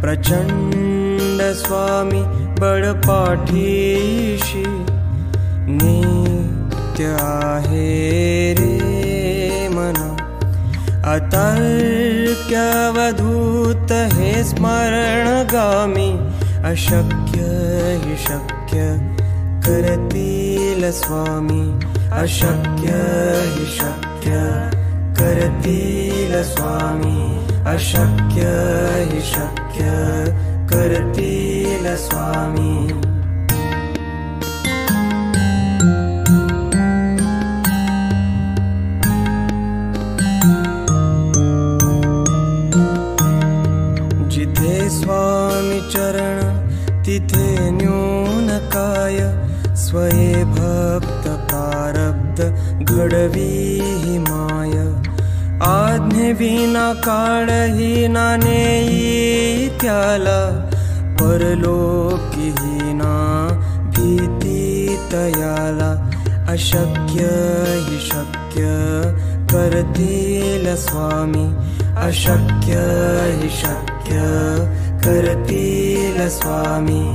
प्रचंड स्वामी बळपाठीशी नित्य आहे रे मना। अतर्क्यवधूत हे स्मरणगामी अशक्य हि शक्य करतील स्वामी। अशक्य हि शक्य करतील स्वामी। अशक्य हि शक्य करतील स्वामी। जिथे स्वामी चरण तिथे न्यून काय। स्वये भक्त प्रारब्ध घडवी ही माय। आज्ञेविना काळही ना नेई त्याला। परलोकीहीना भीती तयाला। अशक्य हि शक्य करतील स्वामी। अशक्य हि शक्य करतील स्वामी।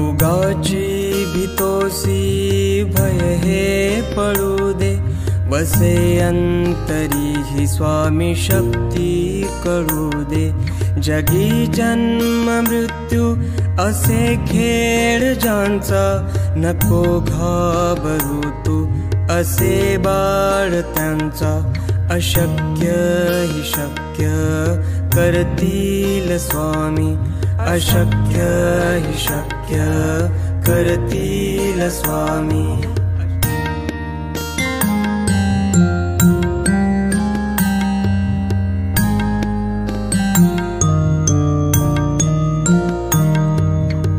उगाची भीतोसी भय हे पळू दे। वसे अंतरी ही स्वामी शक्ती कळू दे। जगी जन्म मृत्यू असे खेळ ज्यांचा। नको घाबरू तू असे बाळ त्यांचा। अशक्य हि शक्य करतील स्वामी। अशक्य हि शक्य करतील स्वामी।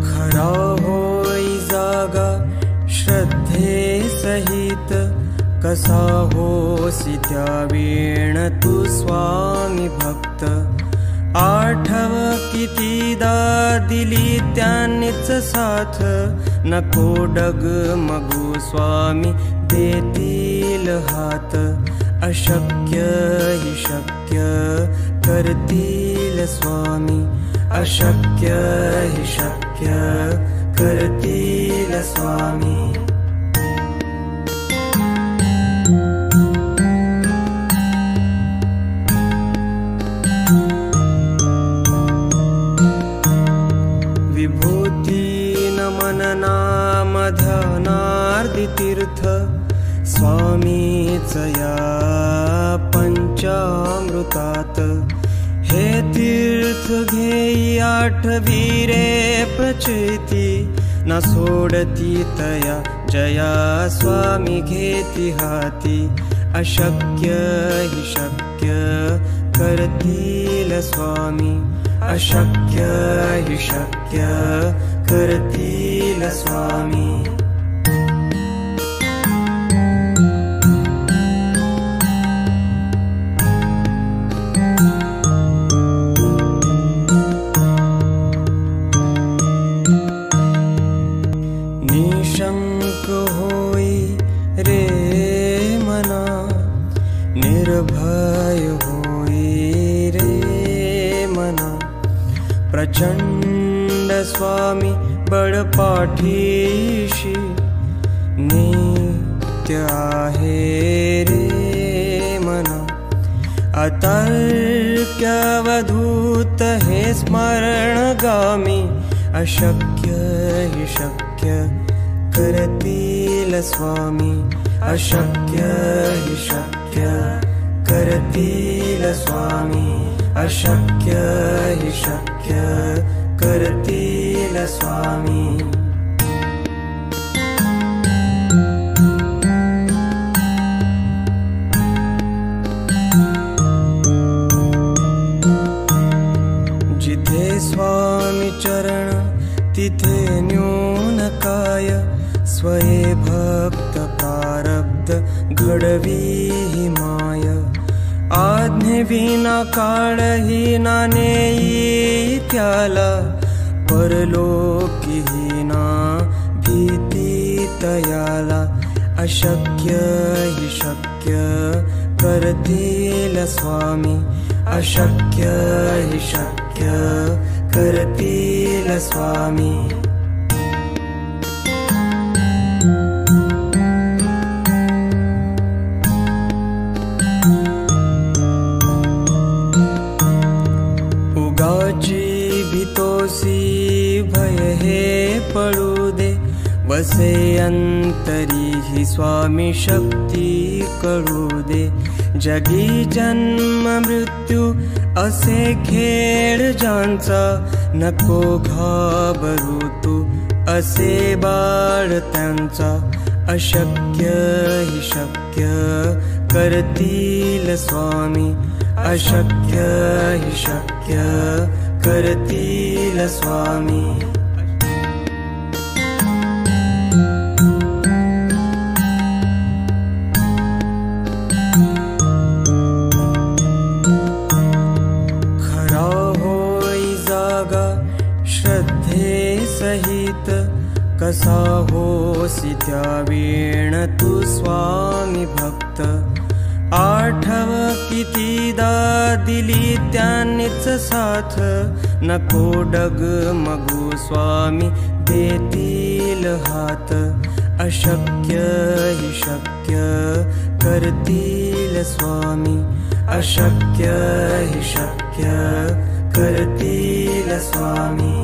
खरा होई जागा श्रद्धे सहित। कसा होसी त्या वेण तू स्वामी भक्त। आठव कितीदा दिली त्यांनीच साथ। नको डगमगू स्वामी देतील हात। अशक्य हि शक्य करतील स्वामी। अशक्य हि शक्य करतील स्वामी। विभूती नमन नाम ध्यानार्दी तीर्थ। स्वामीच या पंचामृतात। हे तीर्थ घेई आठवी रे प्रचिती। न सोडती तया जया स्वामी घेती हाती। अशक्य हि शक्य करतील स्वामी। अशक्य हि शक्य करतील स्वामी। निशंक होई रे मना। निर्भय होई रे मना। प्रचंड स्वामी बळपाठीशी नित्य आहे रे मना। अतर्क्यवधूत हे स्मरणगामी अशक्य हि शक्य करतील स्वामी। अशक्य हि शक्य करतील स्वामी। अशक्य हि शक्य करतील स्वामी। जिथे स्वामी चरण तिथे न्यून काय। स्वये भक्त प्रारब्ध घडवी ही माय। आज्ञेविना काळही ना नेई त्याला। परलोकीहीना भीती अशक्य हि शक्य करतील स्वामी, अशक्य हि शक्य करतील स्वामी. उगाची भीतोसी भय हे पडू दे, वसे अंतरी ही स्वामी शक्ती कळू दे. जगी जन्म मृत्यू असे खेळ ज्यांचा, नको घाबरू तू असे बाळ त्यांचा. अशक्य हि शक्य करतील स्वामी, अशक्य हि शक्य करतील स्वामी. सहित कसा होसी त्यावेण तू स्वामी भक्त. आठव कितीदा दिली त्यांनीच साथ, नको डगमगू स्वामी देतील हात. अशक्य हि शक्य करतील स्वामी, अशक्य हि शक्य करतील स्वामी.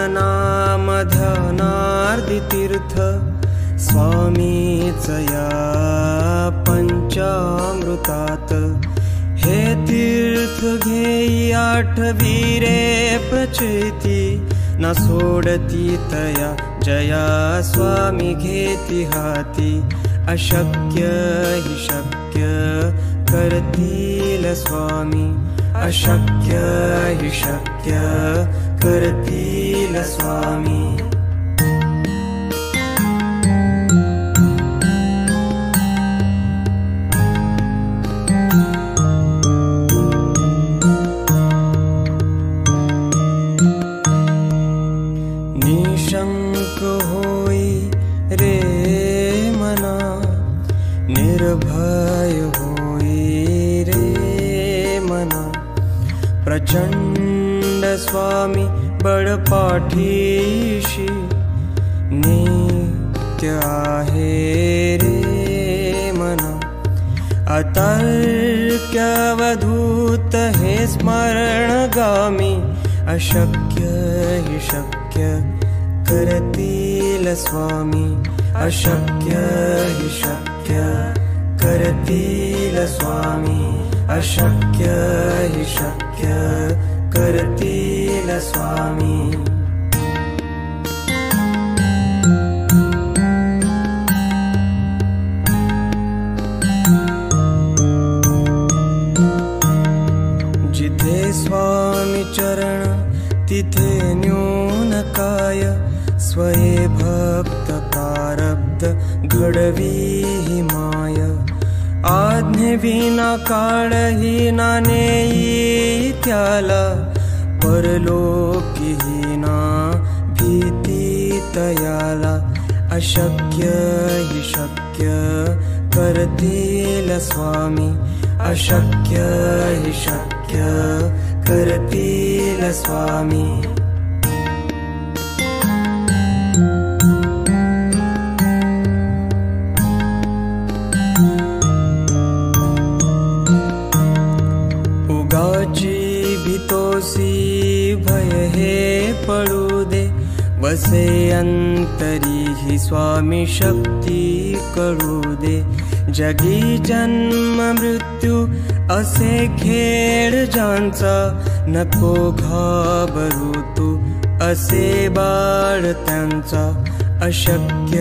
नाम ध्यानार्दी तीर्थ स्वामीच या पंचामृतात. हे तीर्थ घेई आठवी रे प्रचिती, न सोडती तया जया स्वामी घेती हाती. अशक्य हि शक्य करतील स्वामी, अशक्य हि शक्य करतील स्वामी. निशंक होई रे मना, निर्भय होई रे मना. प्रचंड स्वामी बळपाठीशी, नित्य आहे रे मना. अतर्क्यवधूत हे स्मरणगामी, अशक्य हि शक्य करतील स्वामी, अशक्य हि शक्य करतील स्वामी, अशक्य हि शक्य करतील स्वामी. जिथे स्वामी चरण तिथे न्यून काय, स्वये भक्त प्रारब्ध घडवी ही माय. आज्ञेविना काळही ना नेई त्याला, परलोकीहीना भीती तयाला. अशक्य हि शक्य करतील स्वामी, अशक्य हि शक्य करतील स्वामी. भीतोसी भय हे पडू दे, वसे अंतरी ही स्वामी शक्ती कळू दे. जगी जन्म मृत्यू असे खेळ ज्यांचा, नको घाबरू तू असे बाळ त्यांचा. अशक्य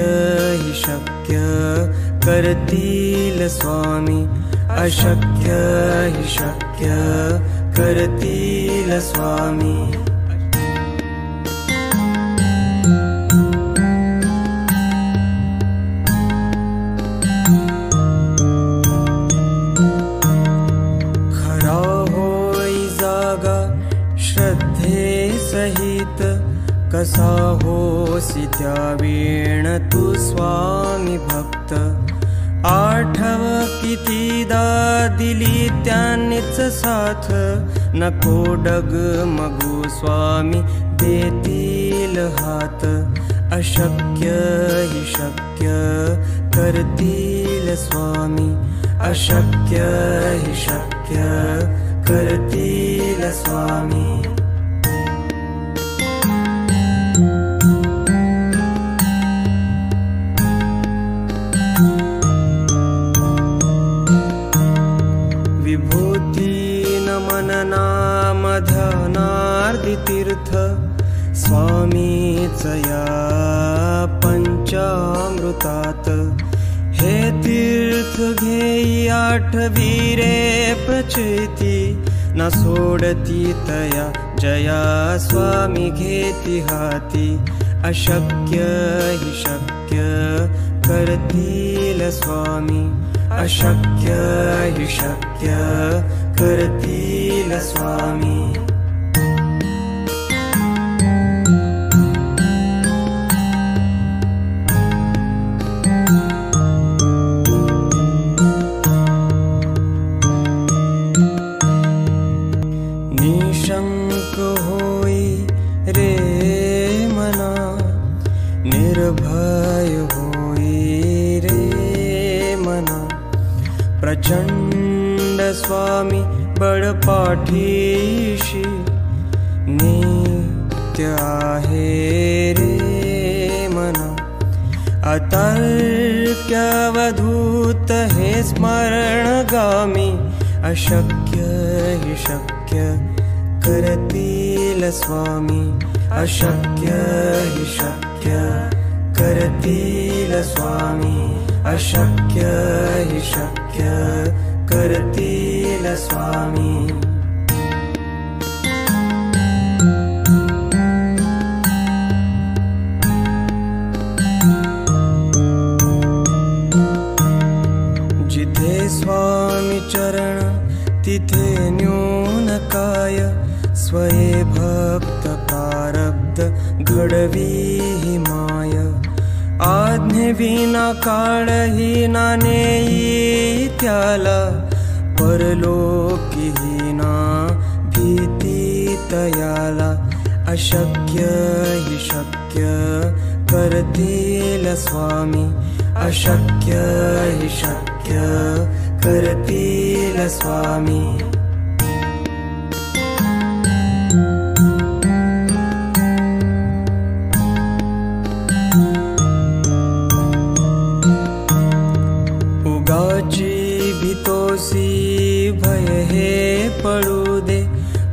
हि शक्य करतील स्वामी, अशक्य हि शक्य करतील स्वामी. स्वामी भक्त आठव कितीदा दिली त्यांनीच साथ नको डगमगू स्वामी देतील हात अशक्य हि शक्य करतील स्वामी अशक्य हि शक्य करतील स्वामी तीर्थ स्वामीच या पंचामृतात हे तीर्थ घेई आठवी रे प्रचिती न सोडती तया जया स्वामी घेती हाती अशक्य हि शक्य करतील स्वामी अशक्य हि शक्य करतील स्वामी निशंक होई रे मना निर्भय होई रे मना प्रचंड स्वामी बळपाठीशी नित्य आहे रे मना अतर्क्यवधूत हे स्मरणगामी अशक्य हि शक्य करतील स्वामी अशक्य हि शक्य करतील स्वामी अशक्य हि शक्य करतील स्वामी जिथे स्वामी चरण तिथे न्यून काय स्वये भक्त प्रारब्ध घडवी हि माय आज्ञे विना काळही ना नेई त्याला परलोकी हि ना भीती तयाला अशक्य हि शक्य करतील स्वामी अशक्य हि शक्य करतील स्वामी उगाची भीतोसी भय हे पळू दे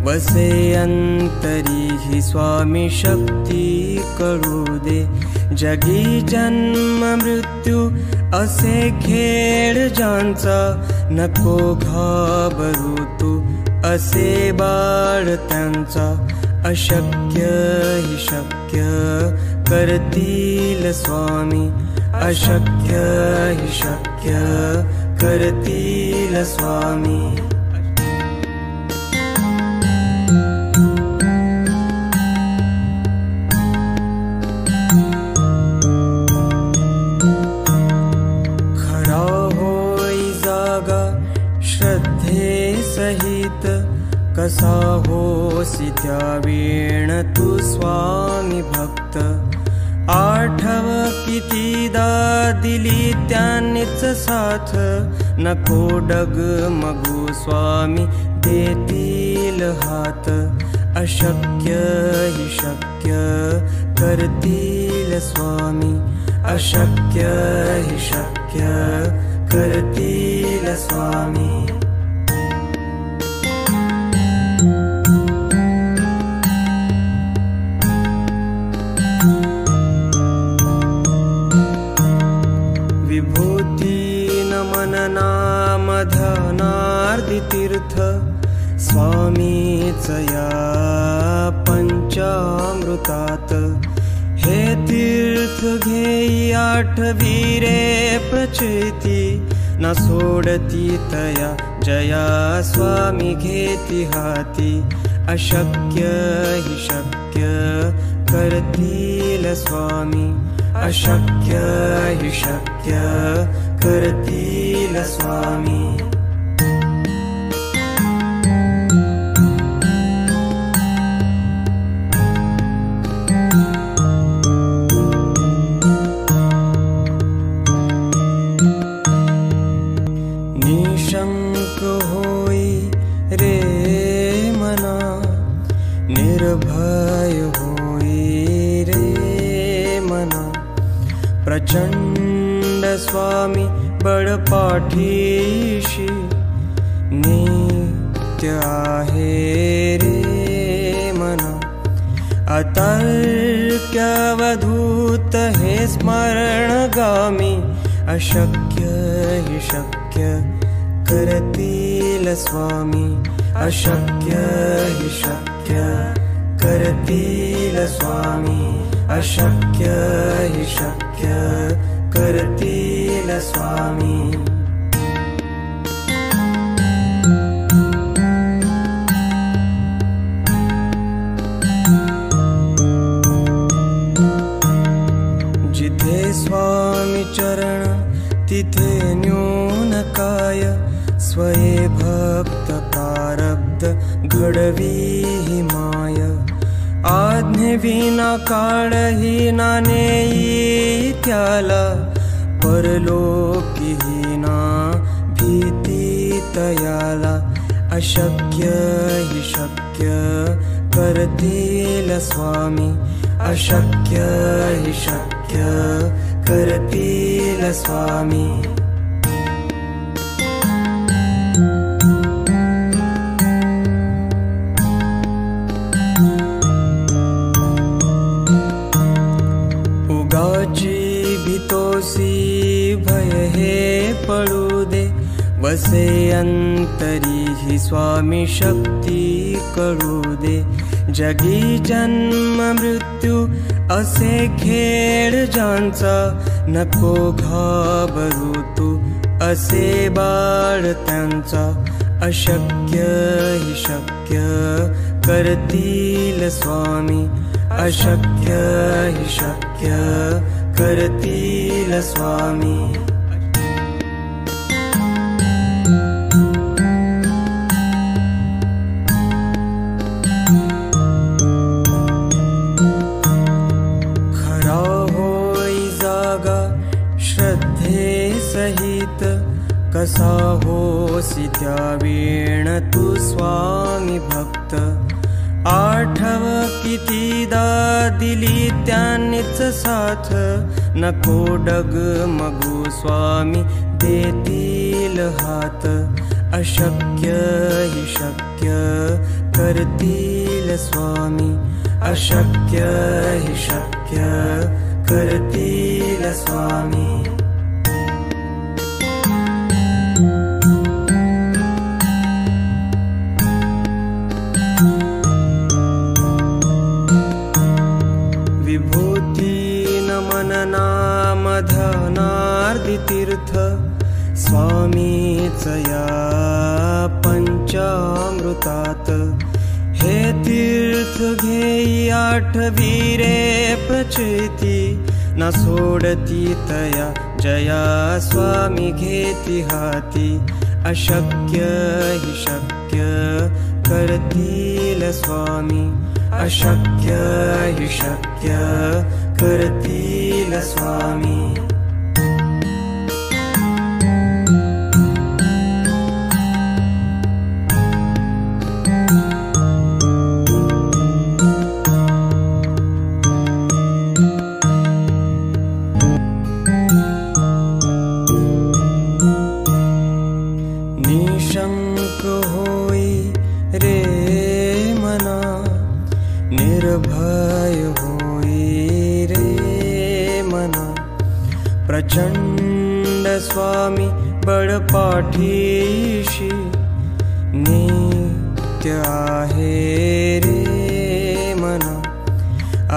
वसे अंतरी ही स्वामी शक्ती कळू दे जगी जन्म मृत्यू असे खेळ ज्यांचा नको घाबरू तू असे बाळ त्यांचा अशक्य हि शक्य करतील स्वामी अशक्य हि शक्य करतील स्वामी सहित कसा होसी त्यावेण तू स्वामी भक्त आठव कितीदा दिली त्यांनीच साथ नको डगमगू स्वामी देतील हात अशक्य हि शक्य करतील स्वामी अशक्य हि शक्य करतील स्वामी तीर्थ स्वामीच या पंचामृतात हे तीर्थ घेई आठवी रे प्रचिती न सोडती तया जया स्वामी घेती हाती अशक्य हि शक्य करतील स्वामी अशक्य हि शक्य करतील स्वामी। निशंक होई रे मना, निर्भय होई रे मना। प्रचंड स्वामी बळपाठीशी, नित्य आहे रे मना। अतर्क्यवधूत हे स्मरणगामी, अशक्य हि शक्य करतील स्वामी। अशक्य हि शक्य करतील स्वामी। अशक्य हि शक्य करतील स्वामी। जिथे स्वामी चरण तिथे न्यून काय, स्वये भक्त प्रारब्ध घडवी ही माय। आज्ञेविना काळही ना नेई त्याला, परलोकीहीना भीती तयाला। अशक्य हि शक्य करतील स्वामी। अशक्य हि शक्य करतील स्वामी। उगाची भीतोसी भय हे पळू दे, वसे अंतरी ही स्वामी शक्ती कळू दे। जगी जन्म मृत्यू असे खेळ ज्यांचा, नको घाबरू तू असे बाळ त्यांचा। अशक्य हि शक्य करतील स्वामी। अशक्य हि शक्य करतील स्वामी। श्रद्धे सहित कसा होसी त्यावेळ तू स्वामी भक्त। आठव कितीदा दिली त्यांनीच साथ, नको डगमगू स्वामी देतील हात। अशक्य हि शक्य करतील स्वामी। अशक्य हि शक्य करतील स्वामी। विभूती नमन नाम धनार्दी तीर्थ, स्वामीच या पंचामृतात। हे तीर्थ घेई आठवी रे प्रचिती, न सोडती तया जया स्वामी घेती हाती। अशक्य हि शक्य करतील स्वामी। अशक्य हि शक्य करतील स्वामी। निशंक होई रे मना, निर्भय होई रे मना। प्रचंड स्वामी बळपाठीशी, नित्य आहे रे मना।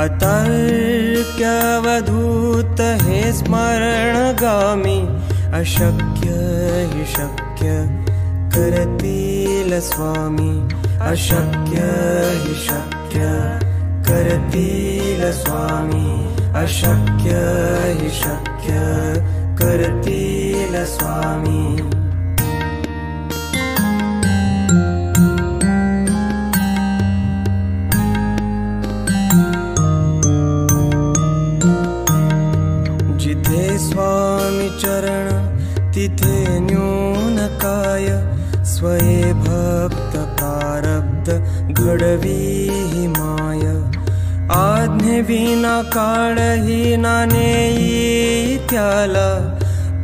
अतर्क्यवधूत हे स्मरणगामी, अशक्य हि शक्य करतील स्वामी। अशक्य हि शक्य करतील स्वामी। अशक्य हि शक्य करतील स्वामी। जिथे स्वामी चरण तिथे न्यून काय, स्वये भक्त प्रारब्ध घडवी ही माय। आज्ञेविना काळही ना नेई त्याला,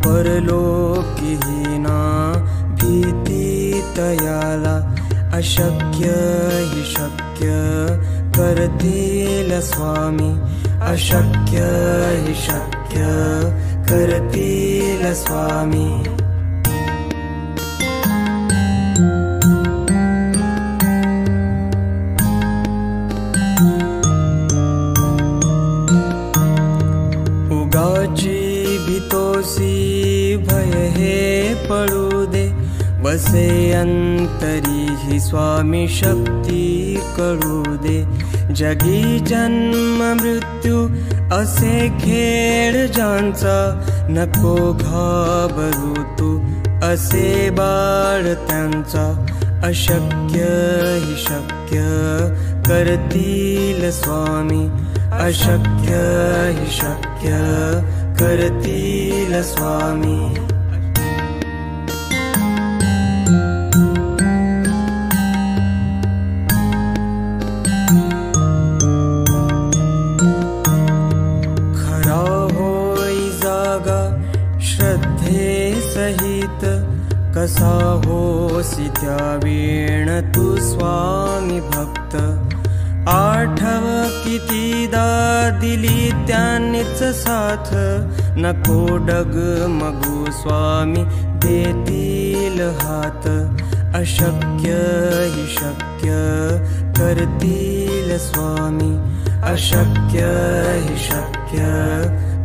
परलोकीही ना भीती तयाला। अशक्य हि शक्य करतील स्वामी, अशक्य हि शक्य करतील स्वामी। उगाची भीतोसी भय हे पळू दे, बसे अंतरी ही स्वामी शक्ती कळू दे। जगी जन्म मृत्यू असे खेळ ज्यांचा, नको घाबरू तू असे बाळ त्यांचा। अशक्य हि शक्य करतील स्वामी, अशक्य हि शक्य करतील स्वामी। सहित कसा होसी त्यावेळ तू स्वामी भक्त। आठव कितीदा दिली त्यांनीच साथ, नको डगमगू स्वामी देतील हात। अशक्य हि शक्य करतील स्वामी, अशक्य हि शक्य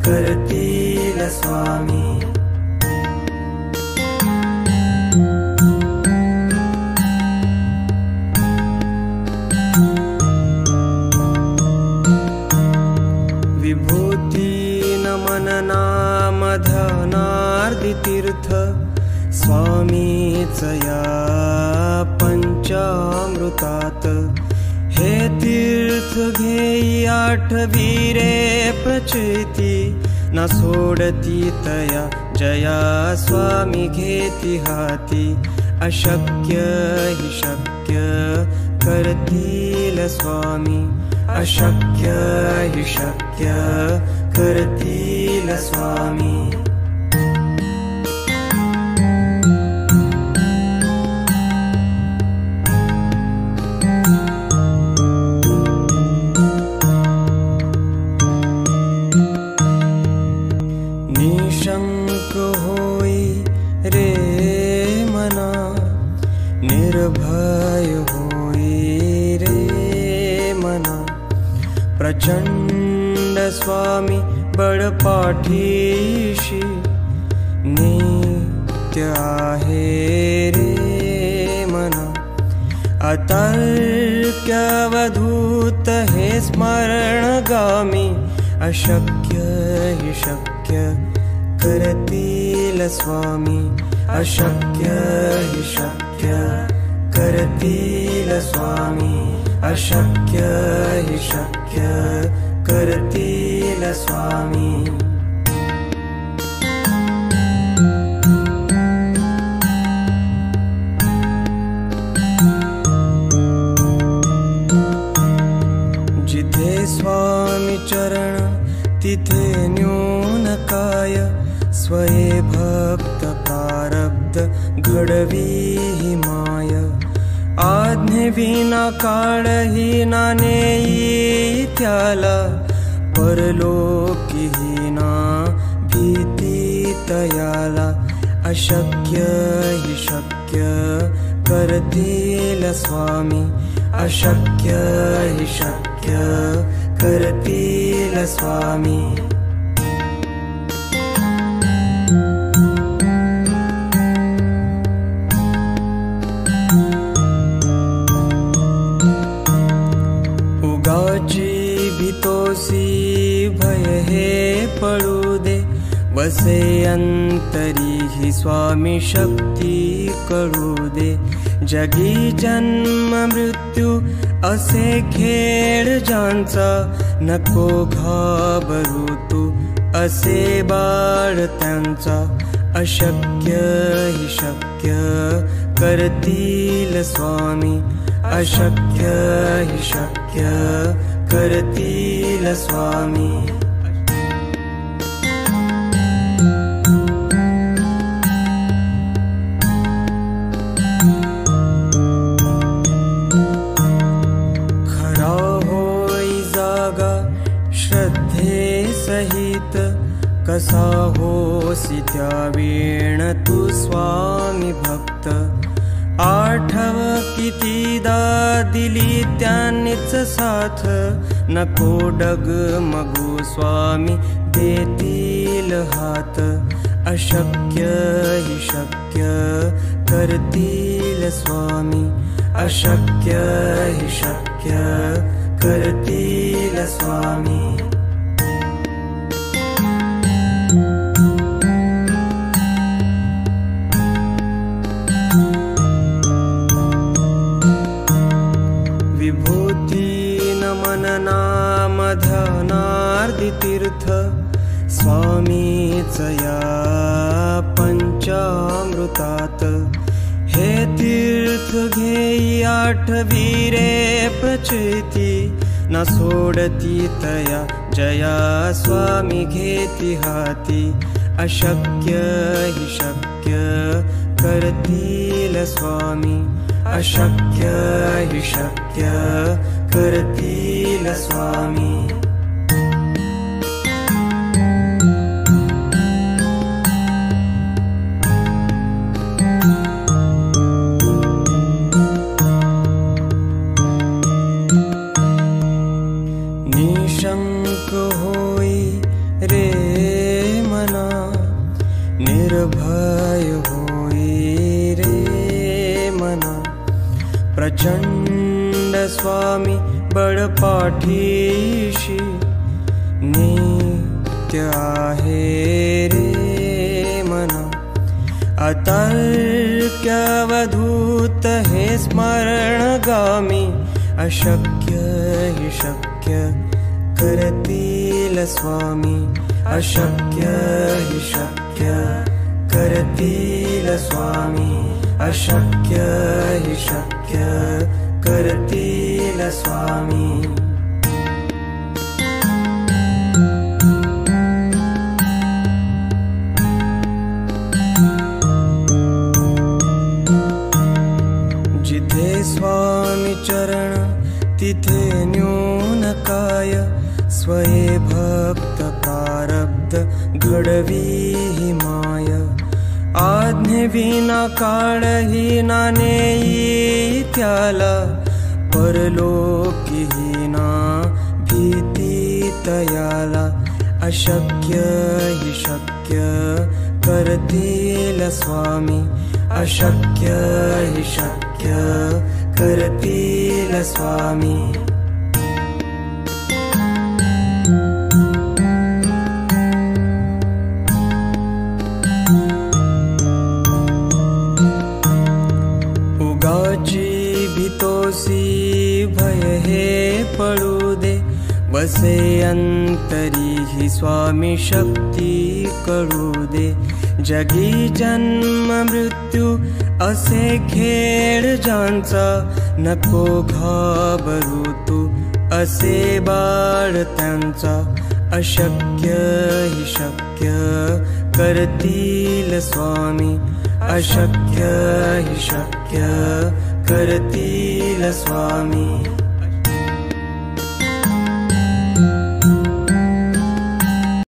करतील स्वामी। नाम ध्यानार्दी तीर्थ स्वामीच या पंचामृतात। हे तीर्थ घेई आठवी रे प्रचिती, न सोडती तया जया स्वामी घेती हाती। अशक्य हि शक्य करतील स्वामी, अशक्य हि शक्य करतील स्वामी। निशंक होई रे मना, निर्भय होई रे मना। प्रचंड स्वामी बळपाठीशी, नित्य आहे रे मना। अतर्क्य अवधूत हे स्मरणगामी, अशक्य हि शक्य करतील स्वामी, अशक्य हि शक्य करतील स्वामी, अशक्य हि शक्य करतील स्वामी। जिथे स्वामी चरण तिथे न्यून काय, स्वये भक्त प्रारब्ध घडवी ही माय। आज्ञेविना काळही ना नेई त्याला, परलोकीही ना भीती तयाला। अशक्य हि शक्य करतील स्वामी, अशक्य हि शक्य करतील स्वामी। उगाची भीतोसी भय अंतरी ही स्वामी शक्ती कळू दे। जगी जन्म मृत्यू असे खेळ ज्यांचा, नको घाबरू तू असे बाळ त्यांचा। अशक्य ही शक्य करतील स्वामी, अशक्य ही शक्य करतील स्वामी। श्रद्धे सहित कसा होसी त्यावेळ तू स्वामी भक्त। आठव कितीदा दिली त्यांनीच साथ, नको डगमगू स्वामी देतील हात। अशक्य ही शक्य करतील स्वामी, अशक्य ही शक्य करतील स्वामी। विभूती नमन नाम ध्यानार्दी तीर्थ, स्वामीच या पंचामृतात। हे तीर्थ घेई आठवी रे प्रचिती, न सोडती तया जया स्वामी घेती हाती। अशक्य ही शक्य करतील स्वामी, अशक्य ही शक्य करतील स्वामी। निशंक होई रे मना, निर्भय होई रे मना। प्रचंड स्वामी बळपाठीशी, नित्य आहे रे मना। अतर्क्यवधूत हे स्मरणगामी, अशक्य ही शक्य करतील स्वामी, अशक्य ही शक्य करतील स्वामी, अशक्य ही शक्य करतील स्वामी। जिथे स्वामी चरण तिथे न्यून काय, स्वये भक्त प्रारब्ध घडवी ही माय। आज्ञेविना काळही ना नेई त्याला, परलोकीही ना भीती तयाला। अशक्य ही शक्य करतील स्वामी, अशक्य ही शक्य करतील स्वामी। उगाची भीतोसी भय हे पळू दे, बसे अंतरी ही स्वामी शक्ती कळू दे। जगी जन्म मृत्यू असे खेळ ज्यांचा, नको घाबरू तू असे बाळ त्यांचा। अशक्य ही शक्य करतील स्वामी, अशक्य ही शक्य करतील स्वामी।